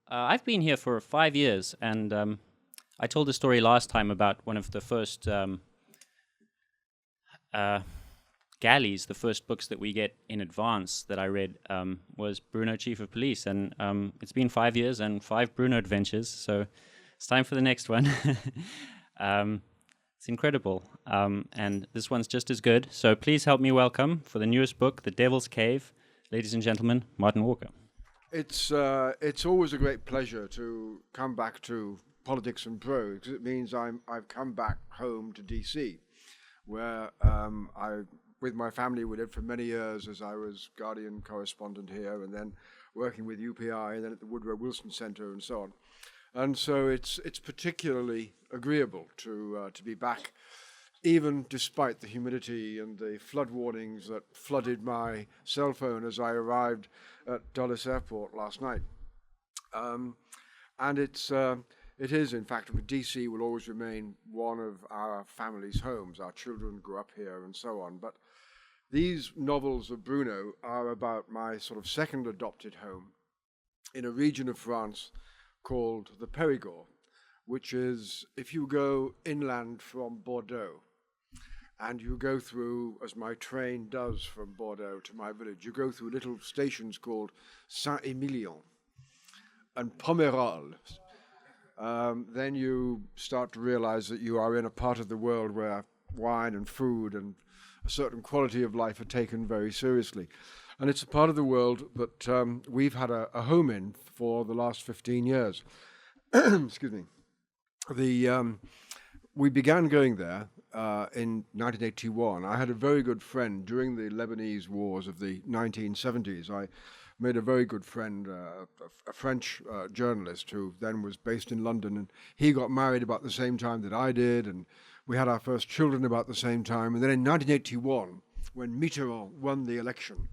I've been here for 5 years, and I told the story last time about one of the first galleys, the first books that we get in advance that I read was Bruno, Chief of Police, and it's been 5 years and 5 Bruno adventures, so it's time for the next one. It's incredible, and this one's just as good, so please help me welcome, for the newest book, The Devil's Cave, ladies and gentlemen, Martin Walker. It's always a great pleasure to come back to politics and prose, because it means I've come back home to DC, where I, with my family, we lived for many years as I was Guardian correspondent here, and then working with UPI, and then at the Woodrow Wilson Center, and so on. And so it's particularly agreeable to be back, even despite the humidity and the flood warnings that flooded my cell phone as I arrived at Dulles Airport last night. And it is, in fact, DC will always remain one of our family's homes. Our children grew up here and so on. But these novels of Bruno are about my sort of second adopted home in a region of France called the Perigord, which is, if you go inland from Bordeaux, and you go through, as my train does from Bordeaux to my village, you go through little stations called Saint-Emilion and Pomerol. Then you start to realize that you are in a part of the world where wine and food and a certain quality of life are taken very seriously. And it's a part of the world that we've had a home in for the last 15 years. Excuse me. We began going there in 1981. I had a very good friend during the Lebanese wars of the 1970s. I made a very good friend, a French journalist who then was based in London, and he got married about the same time that I did, and we had our first children about the same time. And then in 1981, when Mitterrand won the election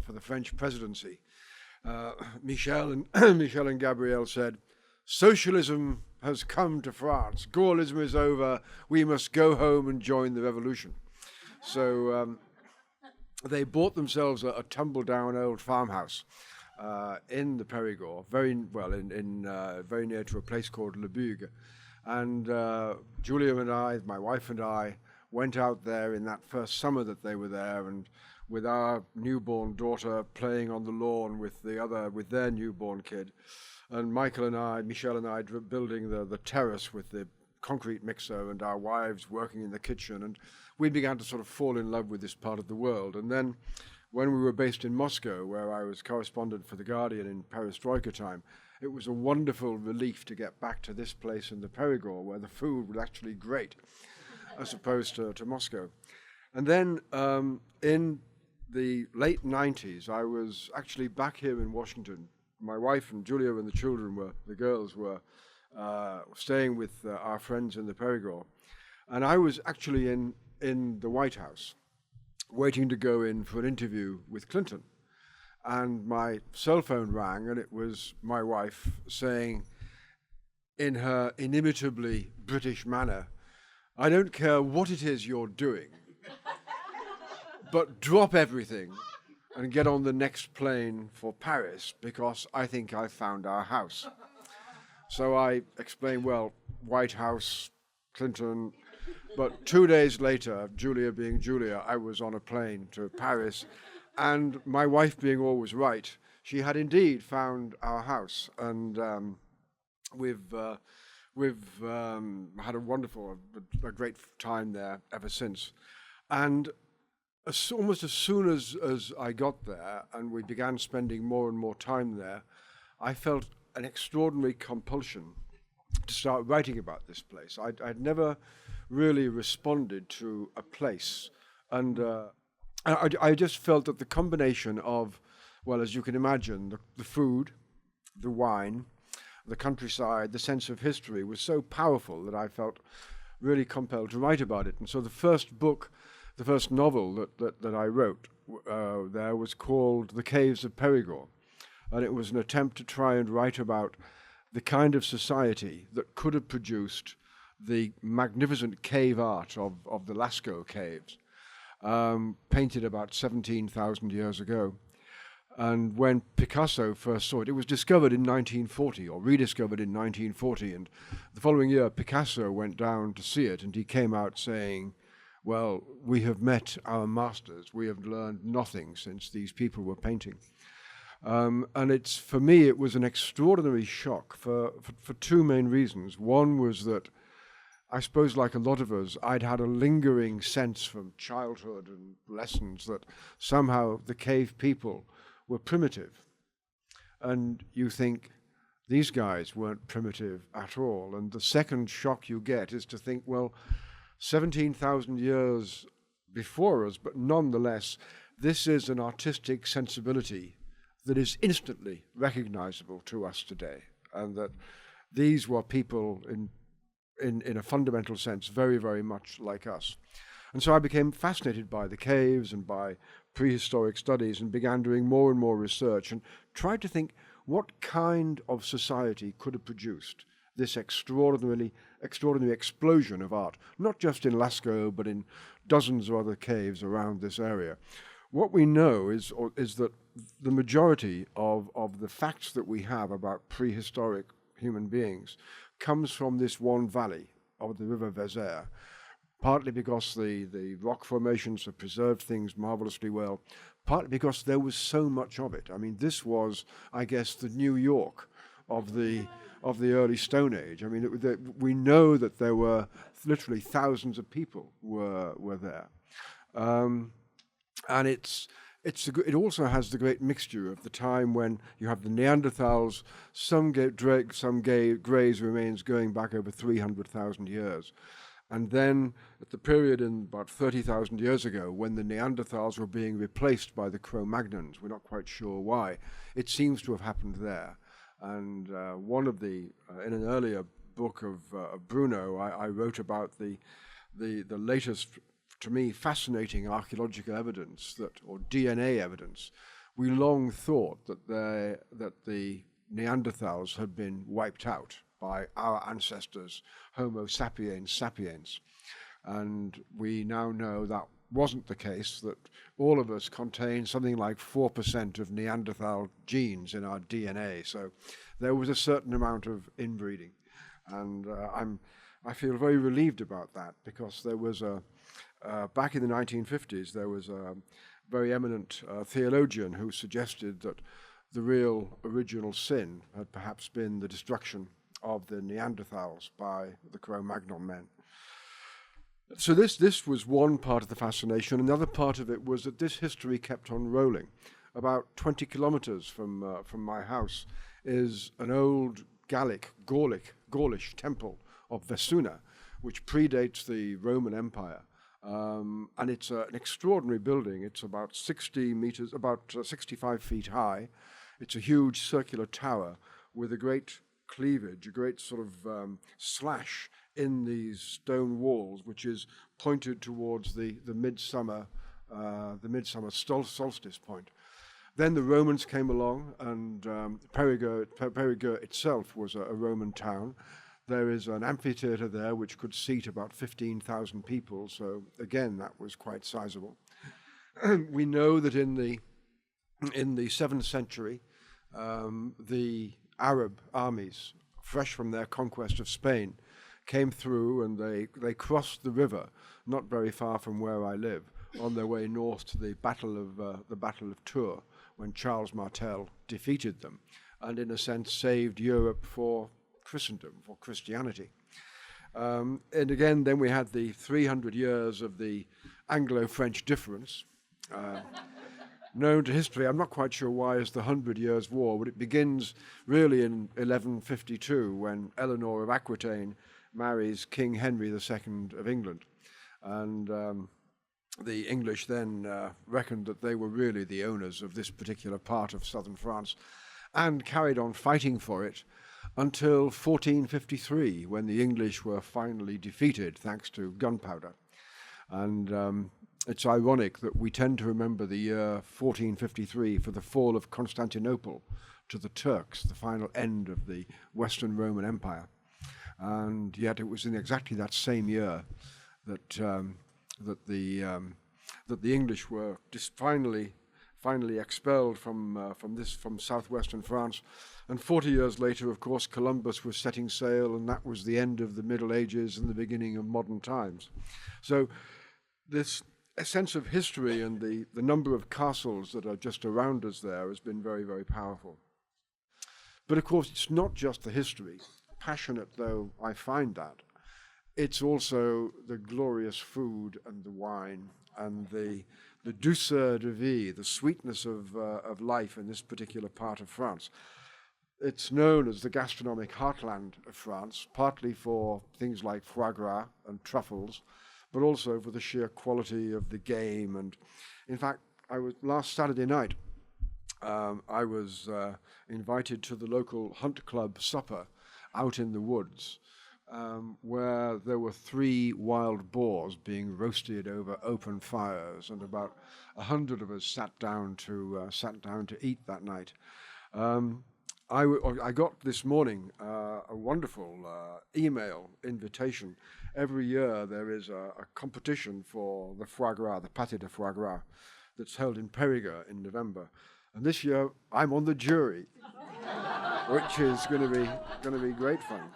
for the French presidency, Michel and Gabrielle said, "Socialism has come to France. Gaullism is over. We must go home and join the revolution." So they bought themselves a tumble-down old farmhouse in the Perigord, very near to a place called Le Bugue. And Julia and I, my wife and I, went out there in that first summer that they were there, and with our newborn daughter playing on the lawn with their newborn kid. And Michel and I building the terrace with the concrete mixer, and our wives working in the kitchen. And we began to sort of fall in love with this part of the world. And then when we were based in Moscow, where I was correspondent for The Guardian in Perestroika time, it was a wonderful relief to get back to this place in the Perigord, where the food was actually great, as opposed to Moscow. And then in the late 90s, I was actually back here in Washington. My wife and Julia and the girls were staying with our friends in the Perigord. And I was actually in the White House, waiting to go in for an interview with Clinton. And my cell phone rang, and it was my wife saying, in her inimitably British manner, "I don't care what it is you're doing, but drop everything and get on the next plane for Paris, because I think I've found our house." So I explained, well, White House, Clinton, but 2 days later, Julia being Julia, I was on a plane to Paris, and my wife being always right, she had indeed found our house, and we've had a great time there ever since. And almost as soon as I got there and we began spending more and more time there, I felt an extraordinary compulsion to start writing about this place. I'd never really responded to a place, and I just felt that the combination of, well, as you can imagine, the food, the wine, the countryside, the sense of history was so powerful that I felt really compelled to write about it. And so the first novel that I wrote there was called The Caves of Perigord, and it was an attempt to try and write about the kind of society that could have produced the magnificent cave art of the Lascaux caves, painted about 17,000 years ago. And when Picasso first saw it, it was discovered in 1940 or rediscovered in 1940. And the following year, Picasso went down to see it, and he came out saying, well, we have met our masters. We have learned nothing since these people were painting. And it's, for me, it was an extraordinary shock for two main reasons. One was that I suppose, like a lot of us, I'd had a lingering sense from childhood and lessons that somehow the cave people were primitive. And you think, these guys weren't primitive at all. And the second shock you get is to think, well, 17,000 years before us, but nonetheless, this is an artistic sensibility that is instantly recognizable to us today. And that these were people in a fundamental sense, very, very much like us. And so I became fascinated by the caves and by prehistoric studies and began doing more and more research and tried to think what kind of society could have produced this extraordinary explosion of art, not just in Lascaux, but in dozens of other caves around this area. What we know is that the majority of the facts that we have about prehistoric human beings comes from this one valley of the river Vézère, partly because the rock formations have preserved things marvelously well, partly because there was so much of it. I mean, this was, I guess, the New York of the early Stone Age. I mean, we know that there were literally thousands of people were there, and it also has the great mixture of the time when you have the Neanderthals, some Greys remains going back over 300,000 years. And then at the period in about 30,000 years ago, when the Neanderthals were being replaced by the Cro-Magnons, we're not quite sure why, it seems to have happened there. And one of in an earlier book of Bruno, I wrote about the latest, to me, fascinating archaeological evidence or DNA evidence. We long thought that the Neanderthals had been wiped out by our ancestors, Homo sapiens sapiens. And we now know that wasn't the case, that all of us contain something like 4% of Neanderthal genes in our DNA. So there was a certain amount of inbreeding. And I feel very relieved about that, because there was back in the 1950s, there was a very eminent theologian who suggested that the real original sin had perhaps been the destruction of the Neanderthals by the Cro-Magnon men. So this was one part of the fascination. Another part of it was that this history kept on rolling. About 20 kilometers from my house is an old Gaulish temple of Vesuna, which predates the Roman Empire. And it's an extraordinary building. It's about 60 meters, about 65 feet high. It's a huge circular tower with a great cleavage, a great sort of slash in these stone walls, which is pointed towards the midsummer solstice point. Then the Romans came along, and Perigord itself was a Roman town. There is an amphitheater there which could seat about 15,000 people, so again that was quite sizable. We know that in the 7th century, the Arab armies, fresh from their conquest of Spain, came through, and they crossed the river, not very far from where I live, on their way north to the Battle of Tours, when Charles Martel defeated them, and in a sense saved Europe for Christendom, for Christianity. And again, then we had the 300 years of the Anglo-French difference, known to history. I'm not quite sure why it's the 100 Years' War, but it begins really in 1152, when Eleanor of Aquitaine marries King Henry II of England. And the English then reckoned that they were really the owners of this particular part of southern France, and carried on fighting for it until 1453, when the English were finally defeated thanks to gunpowder. And it's ironic that we tend to remember the year 1453 for the fall of Constantinople to the Turks, the final end of the Western Roman Empire. And yet it was in exactly that same year that the English were just finally finally expelled from southwestern France. And 40 years later, of course, Columbus was setting sail, and that was the end of the Middle Ages and the beginning of modern times. So this a sense of history and the number of castles that are just around us there has been very, very powerful. But of course, it's not just the history, passionate though I find that. It's also the glorious food and the wine and the douceur de vie, the sweetness of life in this particular part of France. It's known as the gastronomic heartland of France, partly for things like foie gras and truffles, but also for the sheer quality of the game. And in fact, last Saturday night, I was invited to the local hunt club supper out in the woods, where there were 3 wild boars being roasted over open fires, and about 100 of us sat down to eat that night. I got this morning a wonderful email invitation. Every year there is a competition for the foie gras, the pâté de foie gras, that's held in Perigord in November. And this year I'm on the jury, which is going to be great fun.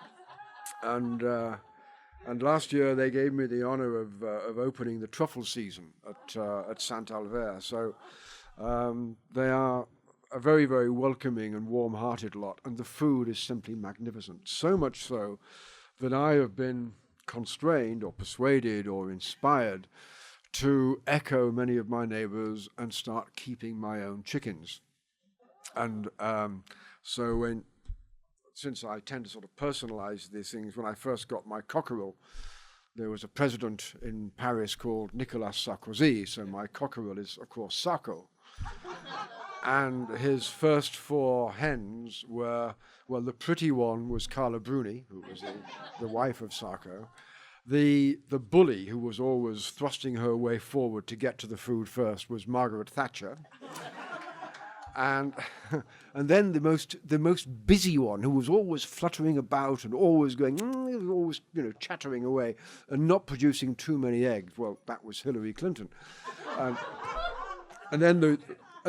And last year they gave me the honor of opening the truffle season at Saint-Alvert. So they are a very, very welcoming and warm-hearted lot, and the food is simply magnificent. So much so that I have been constrained or persuaded or inspired to echo many of my neighbors and start keeping my own chickens. And since I tend to sort of personalize these things, when I first got my cockerel, there was a president in Paris called Nicolas Sarkozy, so my cockerel is, of course, Sarko. And his first 4 hens were, well, the pretty one was Carla Bruni, who was the wife of Sarko. The bully, who was always thrusting her way forward to get to the food first, was Margaret Thatcher. And then the most busy one, who was always fluttering about and always going, always chattering away and not producing too many eggs. Well, that was Hillary Clinton. And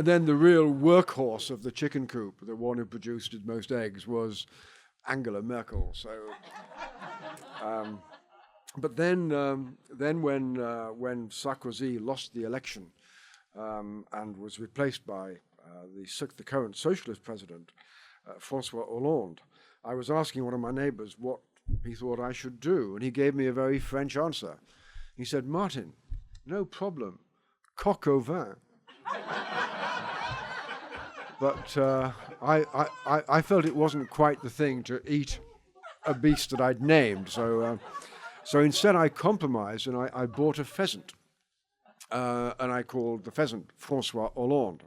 then the real workhorse of the chicken coop, the one who produced the most eggs, was Angela Merkel. So, but then when Sarkozy lost the election and was replaced by the current socialist president, François Hollande, I was asking one of my neighbors what he thought I should do, and he gave me a very French answer. He said, "Martin, no problem, coq au vin." But I felt it wasn't quite the thing to eat a beast that I'd named, so instead I compromised and I bought a pheasant, and I called the pheasant François Hollande.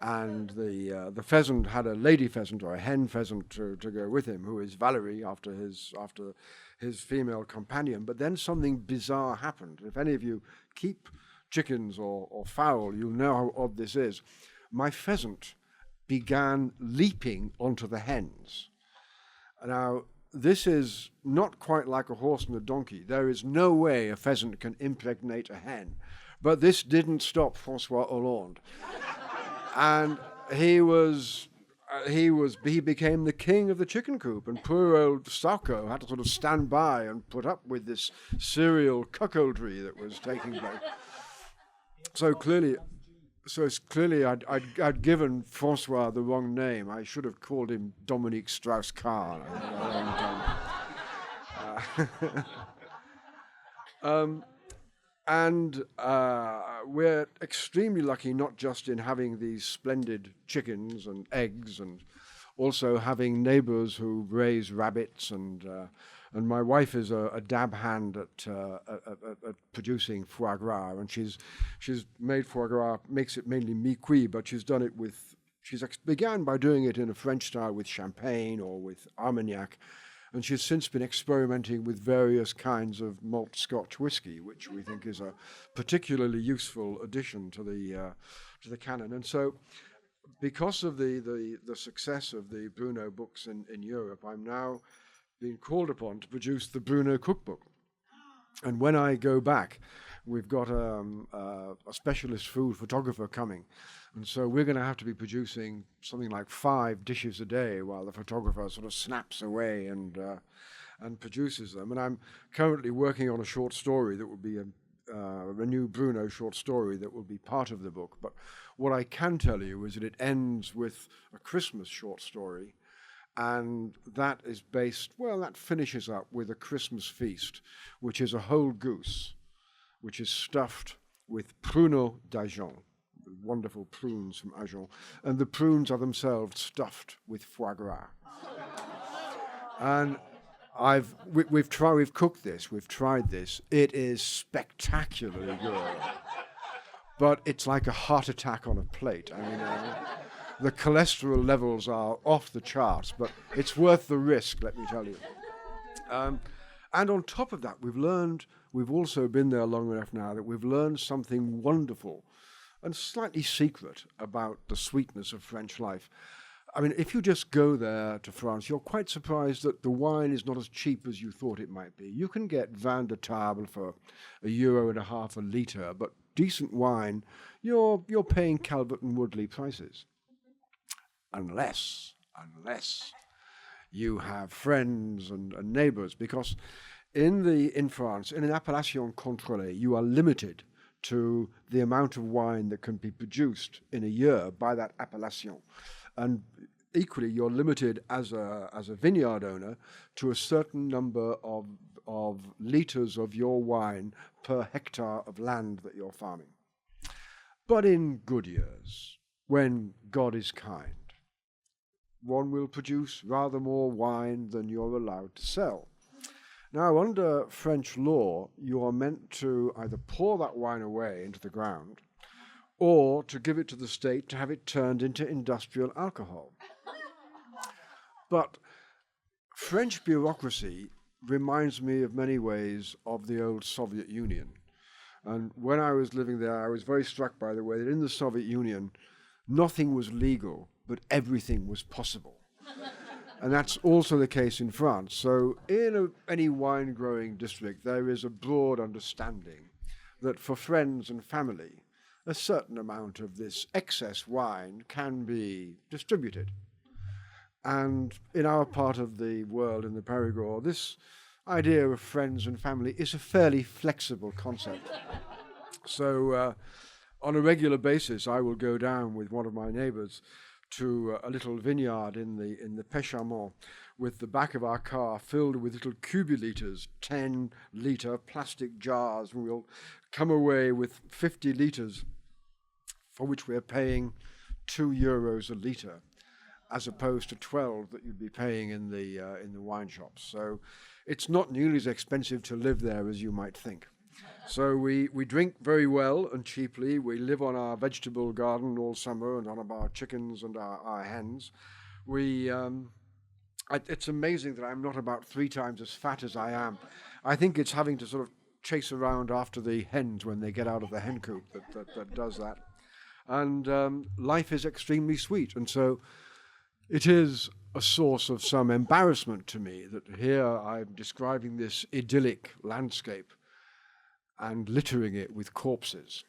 And the pheasant had a lady pheasant or a hen pheasant to go with him, who is Valerie, after his female companion. But then something bizarre happened. If any of you keep chickens or fowl, you'll know how odd this is. My pheasant began leaping onto the hens. Now, this is not quite like a horse and a donkey. There is no way a pheasant can impregnate a hen. But this didn't stop François Hollande. And he became the king of the chicken coop, and poor old Sarko had to sort of stand by and put up with this serial cuckoldry that was taking place. So it's clearly I'd given François the wrong name. I should have called him Dominique Strauss-Kahn. And we're extremely lucky, not just in having these splendid chickens and eggs, and also having neighbors who raise rabbits. And my wife is a dab hand at producing foie gras, and she's made foie gras, makes it mainly mi-cuit, but she's done it with. Began by doing it in a French style with champagne or with Armagnac. And she's since been experimenting with various kinds of malt Scotch whiskey, which we think is a particularly useful addition to the canon. And so, because of the success of the Bruno books in Europe, I'm now being called upon to produce the Bruno cookbook. And when I go back, we've got a specialist food photographer coming. And so we're going to have to be producing something like 5 dishes a day while the photographer sort of snaps away and produces them. And I'm currently working on a short story that will be a new Bruno short story that will be part of the book. But what I can tell you is that it ends with a Christmas short story. And that is that finishes up with a Christmas feast, which is a whole goose, which is stuffed with pruneaux d'Agen, wonderful prunes from Agen, and the prunes are themselves stuffed with foie gras. And we've cooked this, we've tried this. It is spectacularly good, but it's like a heart attack on a plate. I mean, the cholesterol levels are off the charts, but it's worth the risk, let me tell you. And on top of that, we've also been there long enough now that we've learned something wonderful and slightly secret about the sweetness of French life. I mean, if you just go there to France, you're quite surprised that the wine is not as cheap as you thought it might be. You can get vin de table for €1.50 a litre, but decent wine, you're paying Calvert and Woodley prices. Unless you have friends and neighbours, because in France, in an appellation contrôlée, you are limited to the amount of wine that can be produced in a year by that appellation. And equally, you're limited as a vineyard owner to a certain number of litres of your wine per hectare of land that you're farming. But in good years, when God is kind, one will produce rather more wine than you're allowed to sell. Now, under French law, you are meant to either pour that wine away into the ground or to give it to the state to have it turned into industrial alcohol. But French bureaucracy reminds me of many ways of the old Soviet Union. And when I was living there, I was very struck by the way that in the Soviet Union, nothing was legal, but everything was possible. And that's also the case in France. So in any wine-growing district, there is a broad understanding that for friends and family, a certain amount of this excess wine can be distributed. And in our part of the world, in the Perigord, this idea of friends and family is a fairly flexible concept. So on a regular basis, I will go down with one of my neighbours to a little vineyard in the Péchamont with the back of our car filled with little cubiliters, 10-litre plastic jars. And we'll come away with 50 litres for which we're paying €2 a litre, as opposed to 12 that you'd be paying in the wine shops. So it's not nearly as expensive to live there as you might think. So we drink very well and cheaply. We live on our vegetable garden all summer and on our chickens and our hens. It's amazing that I'm not about 3 times as fat as I am. I think it's having to sort of chase around after the hens when they get out of the hen coop that does that. And life is extremely sweet. And so it is a source of some embarrassment to me that here I'm describing this idyllic landscape and littering it with corpses.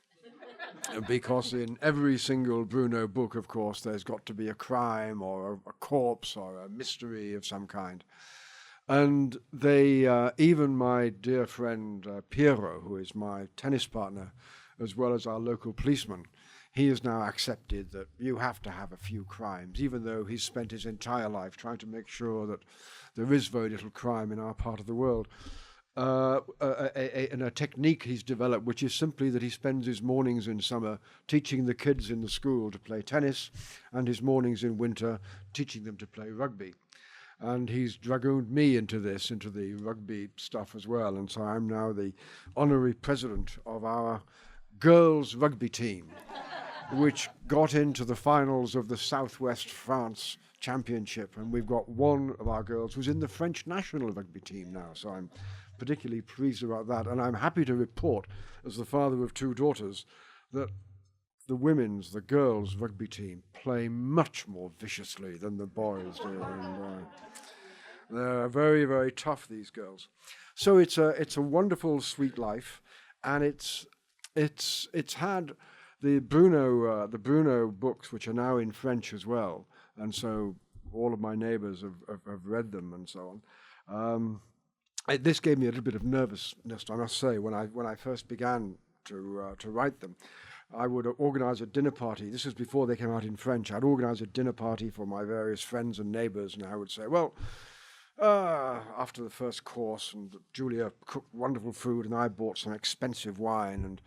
Because in every single Bruno book, of course, there's got to be a crime or a corpse or a mystery of some kind. And they, even my dear friend Piero, who is my tennis partner, as well as our local policeman, he has now accepted that you have to have a few crimes, even though he's spent his entire life trying to make sure that there is very little crime in our part of the world. And a technique he's developed, which is simply that he spends his mornings in summer teaching the kids in the school to play tennis, and his mornings in winter teaching them to play rugby. And he's dragooned me into the rugby stuff as well. And so I'm now the honorary president of our girls' rugby team, which got into the finals of the Southwest France Championship. And we've got one of our girls who's in the French national rugby team now. So I'm particularly pleased about that. And I'm happy to report, as the father of 2 daughters, that the girls' rugby team play much more viciously than the boys do. And they're very, very tough, these girls. So it's a wonderful, sweet life. and it's had the Bruno books, which are now in French as well, and so all of my neighbours have read them and so on. This gave me a little bit of nervousness, I must say, when I first began to write them. I would organise a dinner party. This was before they came out in French. I'd organise a dinner party for my various friends and neighbours, and I would say, well, after the first course, and Julia cooked wonderful food, and I bought some expensive wine, and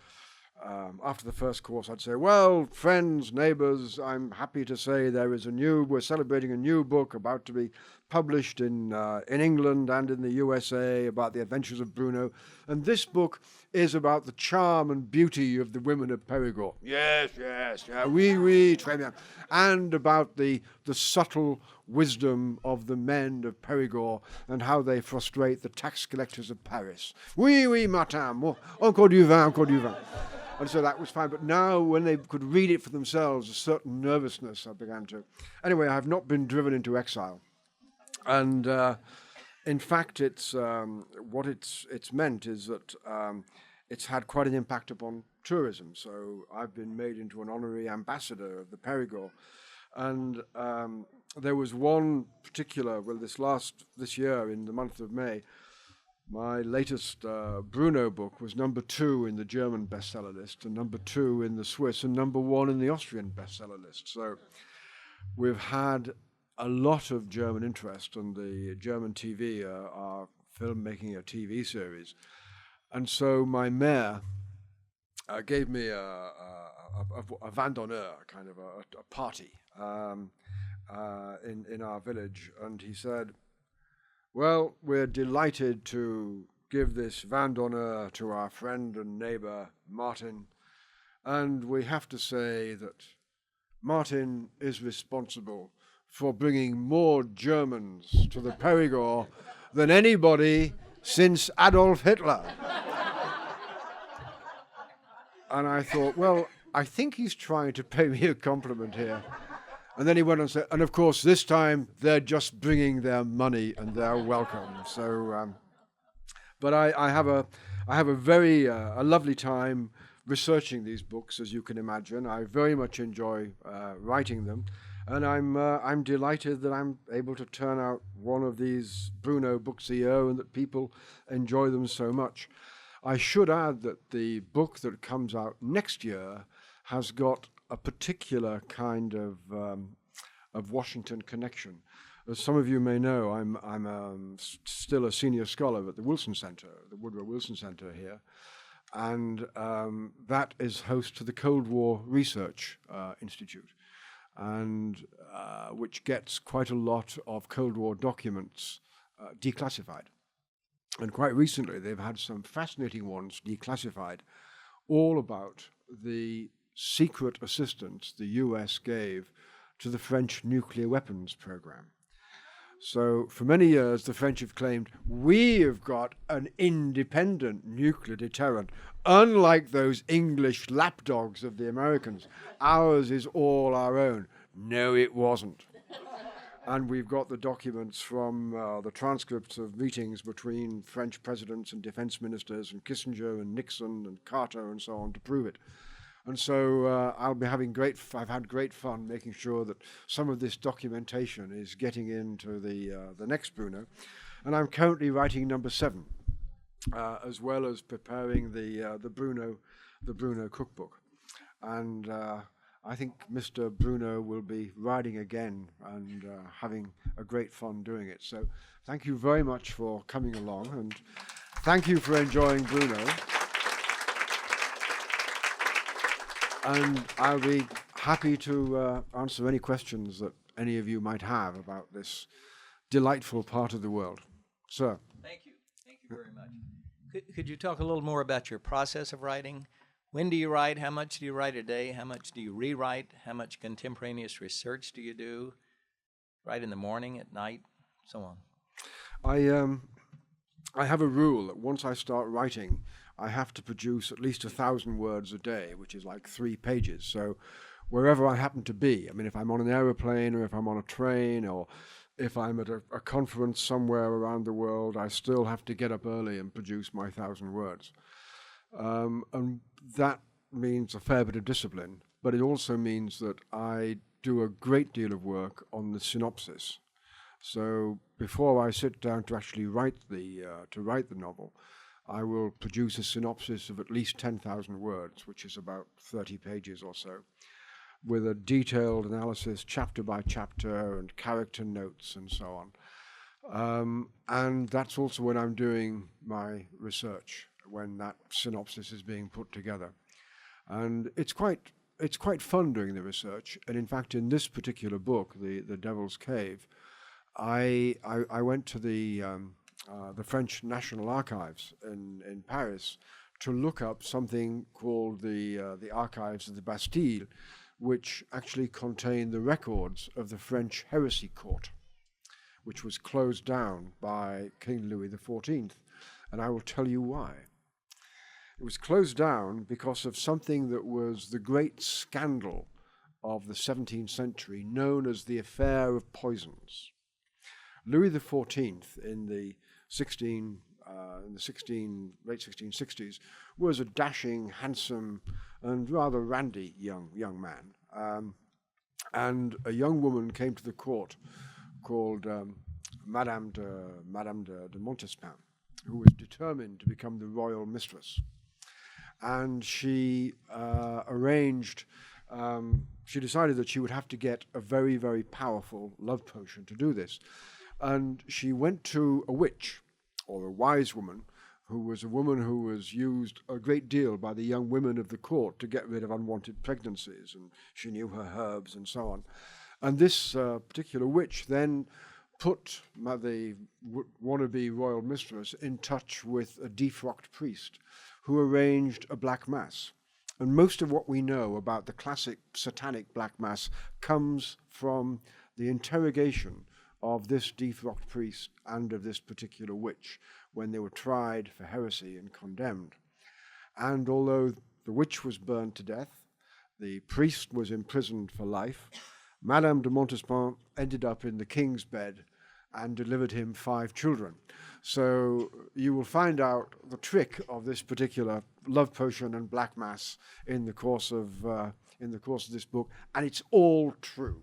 after the first course, I'd say, well, friends, neighbours, I'm happy to say we're celebrating a new book about to be published in England and in the USA about the adventures of Bruno. And this book is about the charm and beauty of the women of Perigord. Yes, oui, très bien. And about the subtle wisdom of the men of Perigord and how they frustrate the tax collectors of Paris. Oui, madame, encore du vin. And so that was fine. But now, when they could read it for themselves, a certain nervousness I began to. Anyway, I have not been driven into exile. And in fact, what it's meant is that it's had quite an impact upon tourism. So I've been made into an honorary ambassador of the Perigord. And there was one particular, this year in the month of May, my latest Bruno book was #2 in the German bestseller list, and #2 in the Swiss, and #1 in the Austrian bestseller list. So we've had a lot of German interest, and the German TV are making a TV series. And so my mayor gave me a vin d'honneur, kind of a party in our village, and he said, well, we're delighted to give this vin d'honneur to our friend and neighbour, Martin, and we have to say that Martin is responsible for bringing more Germans to the Perigord than anybody since Adolf Hitler. And I thought, well, I think he's trying to pay me a compliment here. And then he went on and said, and of course, this time they're just bringing their money and they're welcome. So, but I have a very lovely time researching these books, as you can imagine. I very much enjoy writing them, and I'm delighted that I'm able to turn out one of these Bruno books a year, and that people enjoy them so much. I should add that the book that comes out next year has got a particular kind of Washington connection. As some of you may know, I'm still a senior scholar at the Wilson Center, the Woodrow Wilson Center here, and that is host to the Cold War Research Institute, and which gets quite a lot of Cold War documents declassified. And quite recently, they've had some fascinating ones declassified, all about the secret assistance the US gave to the French nuclear weapons program. So for many years, the French have claimed, we have got an independent nuclear deterrent, unlike those English lapdogs of the Americans. Ours is all our own. No, it wasn't. And we've got the documents from the transcripts of meetings between French presidents and defense ministers and Kissinger and Nixon and Carter and so on to prove it. And so I've had great fun making sure that some of this documentation is getting into the next Bruno. And I'm currently writing #7, as well as preparing the Bruno cookbook. And I think Mr. Bruno will be riding again and having a great fun doing it. So thank you very much for coming along, and thank you for enjoying Bruno. And I'll be happy to answer any questions that any of you might have about this delightful part of the world. Sir. Thank you. Thank you very much. Could you talk a little more about your process of writing? When do you write? How much do you write a day? How much do you rewrite? How much contemporaneous research do you do? Write in the morning, at night, so on. I have a rule that once I start writing, I have to produce at least 1,000 words a day, which is like 3 pages. So wherever I happen to be, I mean, if I'm on an aeroplane or if I'm on a train or if I'm at a conference somewhere around the world, I still have to get up early and produce my 1,000 words. And that means a fair bit of discipline, but it also means that I do a great deal of work on the synopsis. So before I sit down to actually write the novel, I will produce a synopsis of at least 10,000 words, which is about 30 pages or so, with a detailed analysis chapter by chapter and character notes and so on. And that's also when I'm doing my research, when that synopsis is being put together. And it's quite fun doing the research. And in fact, in this particular book, The Devil's Cave, I went to the French National Archives in Paris to look up something called the Archives of the Bastille, which actually contain the records of the French Heresy Court, which was closed down by King Louis XIV. And I will tell you why. It was closed down because of something that was the great scandal of the 17th century, known as the Affair of Poisons. Louis XIV in the late 1660s was a dashing, handsome, and rather randy young man. And a young woman came to the court called Madame de Montespan, who was determined to become the royal mistress. And she she decided that she would have to get a very, very powerful love potion to do this. And she went to a witch, or a wise woman, who was a woman who was used a great deal by the young women of the court to get rid of unwanted pregnancies, and she knew her herbs and so on. And this particular witch then put the wannabe royal mistress in touch with a defrocked priest who arranged a black mass. And most of what we know about the classic satanic black mass comes from the interrogation of this defrocked priest and of this particular witch when they were tried for heresy and condemned. And although the witch was burned to death, the priest was imprisoned for life, Madame de Montespan ended up in the king's bed and delivered him 5 children. So you will find out the trick of this particular love potion and black mass in the course of this book, and it's all true.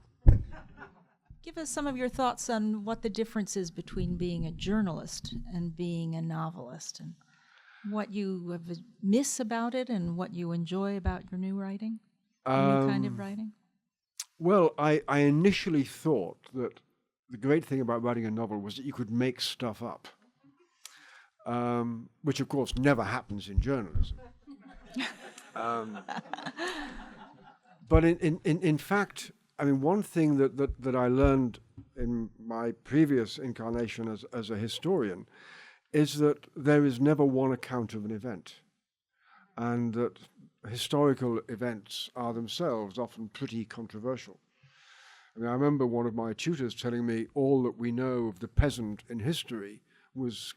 Give us some of your thoughts on what the difference is between being a journalist and being a novelist, and what you miss about it and what you enjoy about your new writing, new kind of writing. Well, I initially thought that the great thing about writing a novel was that you could make stuff up, which of course never happens in journalism. But in fact, I mean, one thing that I learned in my previous incarnation as a historian is that there is never one account of an event, and that historical events are themselves often pretty controversial. I mean, I remember one of my tutors telling me all that we know of the peasant in history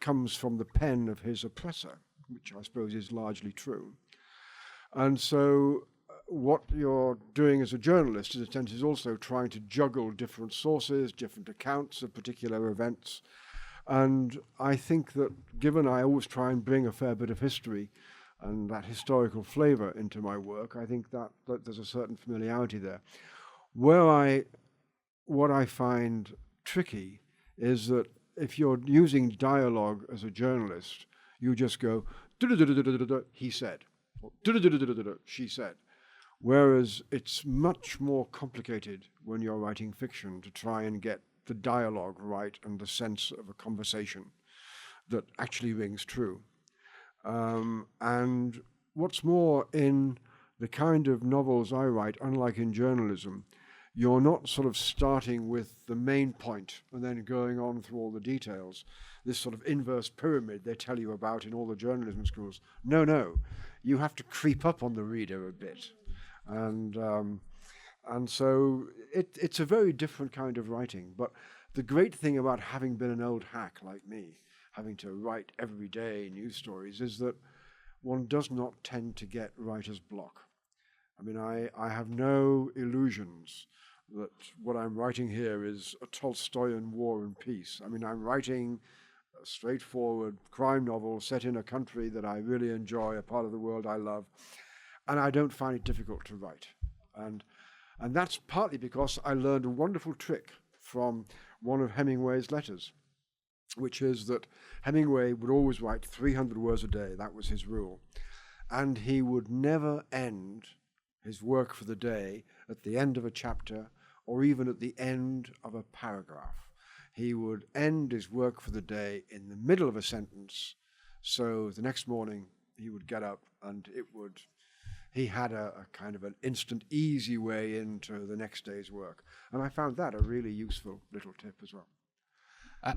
comes from the pen of his oppressor, which I suppose is largely true. And so what you're doing as a journalist, in a sense, is also trying to juggle different sources, different accounts of particular events. And I think that given I always try and bring a fair bit of history and that historical flavor into my work, I think that there's a certain familiarity there. What I find tricky is that if you're using dialogue as a journalist, you just go, he said, or she said. Whereas it's much more complicated when you're writing fiction to try and get the dialogue right and the sense of a conversation that actually rings true. And what's more, in the kind of novels I write, unlike in journalism, you're not sort of starting with the main point and then going on through all the details, this sort of inverse pyramid they tell you about in all the journalism schools. No, you have to creep up on the reader a bit. And so it's a very different kind of writing. But the great thing about having been an old hack like me, having to write every day news stories, is that one does not tend to get writer's block. I mean, I have no illusions that what I'm writing here is a Tolstoyan War and Peace. I mean, I'm writing straightforward crime novel set in a country that I really enjoy, a part of the world I love, and I don't find it difficult to write. And that's partly because I learned a wonderful trick from one of Hemingway's letters, which is that Hemingway would always write 300 words a day. That was his rule. And he would never end his work for the day at the end of a chapter or even at the end of a paragraph. He would end his work for the day in the middle of a sentence, so the next morning he would get up and he had a kind of an instant, easy way into the next day's work. And I found that a really useful little tip as well.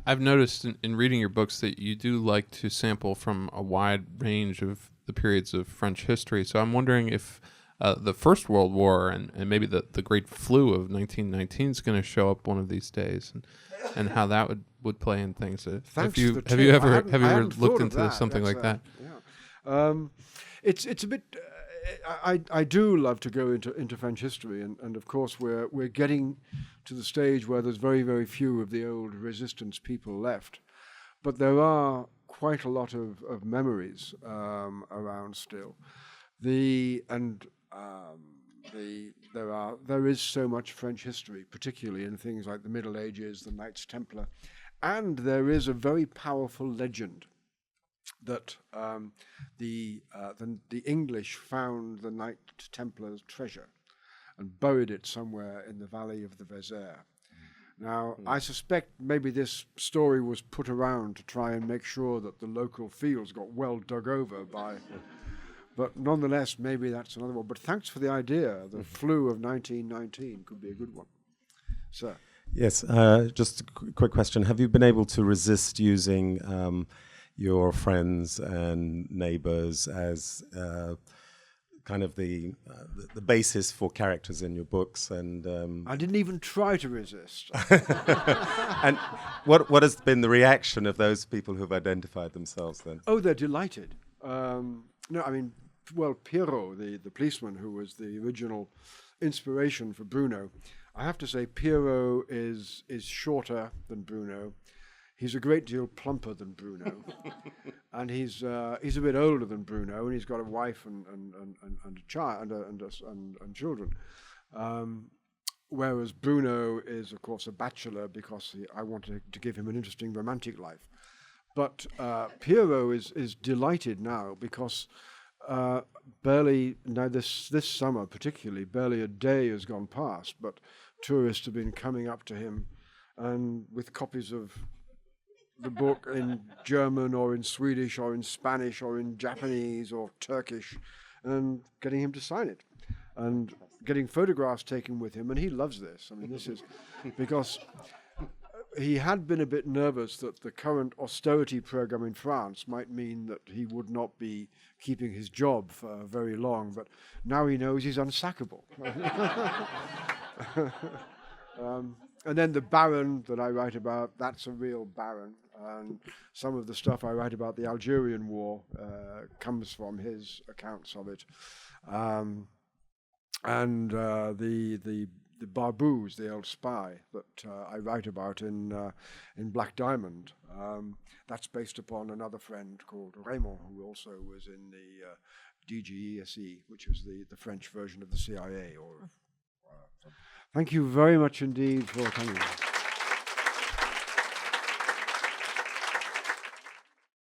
I've noticed in reading your books that you do like to sample from a wide range of the periods of French history. So I'm wondering if the First World War and maybe the Great Flu of 1919 is going to show up one of these days, and how that would play in things. Have you ever looked into something like that? Yeah. It's a bit. I do love to go into French history, and of course we're getting to the stage where there's very, very few of the old resistance people left, but there are quite a lot of memories around still. There is so much French history, particularly in things like the Middle Ages, the Knights Templar, and there is a very powerful legend that the English found the Knight Templar's treasure and buried it somewhere in the valley of the Vézère. Now, I suspect maybe this story was put around to try and make sure that the local fields got well dug over by... But nonetheless, maybe that's another one. But thanks for the idea. The flu of 1919 could be a good one. Sir? Yes, just a quick question. Have you been able to resist using your friends and neighbors as kind of the basis for characters in your books? And I didn't even try to resist. And what has been the reaction of those people who've identified themselves then? Oh, they're delighted. No, I mean, well, Pierrot, the policeman who was the original inspiration for Bruno, I have to say Pierrot is shorter than Bruno. He's a great deal plumper than Bruno, and he's a bit older than Bruno, and he's got a wife and a child and children. Whereas Bruno is, of course, a bachelor because I wanted to give him an interesting romantic life. But Pierrot is delighted now because barely, now this summer particularly, barely a day has gone past, but tourists have been coming up to him and with copies of the book in German or in Swedish or in Spanish or in Japanese or Turkish and getting him to sign it and getting photographs taken with him, and he loves this. I mean, this is because he had been a bit nervous that the current austerity program in France might mean that he would not be keeping his job for very long, but now he knows he's unsackable. And then the Baron that I write about, that's a real Baron. And some of the stuff I write about the Algerian War comes from his accounts of it. And the Barbouz, the old spy that I write about in Black Diamond, that's based upon another friend called Raymond, who also was in the DGESE, which was the French version of the CIA. Thank you very much indeed for coming.